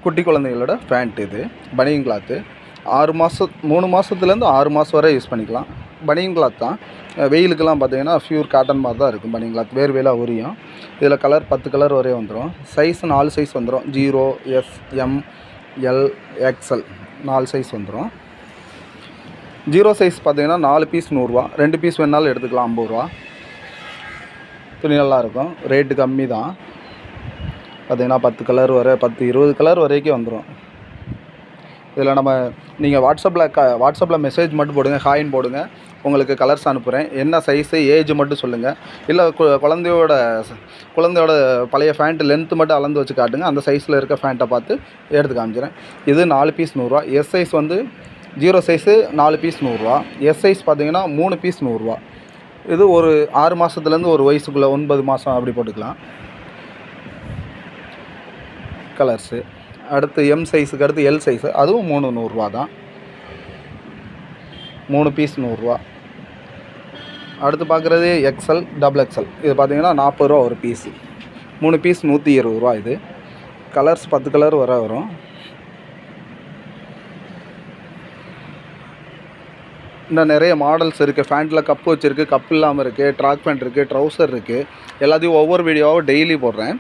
குட்டி குழந்தைகளோட பேண்ட் இது பனியன் கிளாத்து 3 மாதத்துலேருந்து 6 மாதம் வரை யூஸ் பண்ணிக்கலாம். பனியன் கிளாத் தான். வெயிலுக்கெல்லாம் பார்த்தீங்கன்னா பியூர் காட்டன் மாதிரி தான் இருக்கும் பனியன் கிளாத். வேர்வையெல்லாம் உரியும். இதில் கலர் 10 கலர் வரை வந்துடும். சைஸ் 4 சைஸ் வந்துடும். 0, S, M, L, XL 4 size வந்துடும். 0 சைஸ் பார்த்தீங்கன்னா 4 பீஸ் 100 ரூபா, 2 பீஸ் வேணாலும் எடுத்துக்கலாம் 50 ரூபா. துணி நல்லாயிருக்கும், ரேட்டு கம்மி தான். பார்த்தீங்கன்னா 10 கலர் வரை 10-20 கலர் வரைக்கும் வந்துடும். இதில் நீங்கள் வாட்ஸ்அப்பில் மெசேஜ் மட்டும் போடுங்க, ஹாய்ன்னு போடுங்க. உங்களுக்கு கலர்ஸ் அனுப்புகிறேன். என்ன சைஸு, ஏஜ் மட்டும் சொல்லுங்கள். இல்லை குழந்தையோட பழைய ஃபேண்ட்டு லென்த்து மட்டும் அளந்து வச்சு காட்டுங்க. அந்த சைஸில் இருக்க ஃபேண்ட்டை பார்த்து எடுத்து காமிக்கிறேன். இது 4 பீஸ் 100 ரூபா. எஸ் சைஸ் வந்து 0 சைஸு 4 பீஸ் 100 ரூபா. எஸ் சைஸ் பார்த்தீங்கன்னா 3 பீஸ் 100 ரூபா. இது ஒரு 6 மாதத்துலேருந்து ஒரு வயசுக்குள்ளே 9 மாதம் அப்படி போட்டுக்கலாம். கலர்ஸு அடுத்து எம் சைஸுக்கு அடுத்து எல் சைஸு, அதுவும் 3 100 ரூபா தான். 3 பீஸ் 100 ரூபா. அடுத்து பார்க்குறது XL, XXL. இது பார்த்தீங்கன்னா 40 ரூபா ஒரு பீஸு. 3 பீஸ் 120 ரூபா. இது கலர்ஸ் 10 கலர் வரும். இன்னும் நிறைய மாடல்ஸ் இருக்குது. ஃபேண்ட்டில் கப்பு வச்சுருக்கு, கப்பு இல்லாமல் இருக்குது, ட்ராக் பேண்ட் இருக்குது, ட்ரௌசர் இருக்குது. எல்லாத்தையும் ஒவ்வொரு வீடியோவாக டெய்லி போடுறேன்.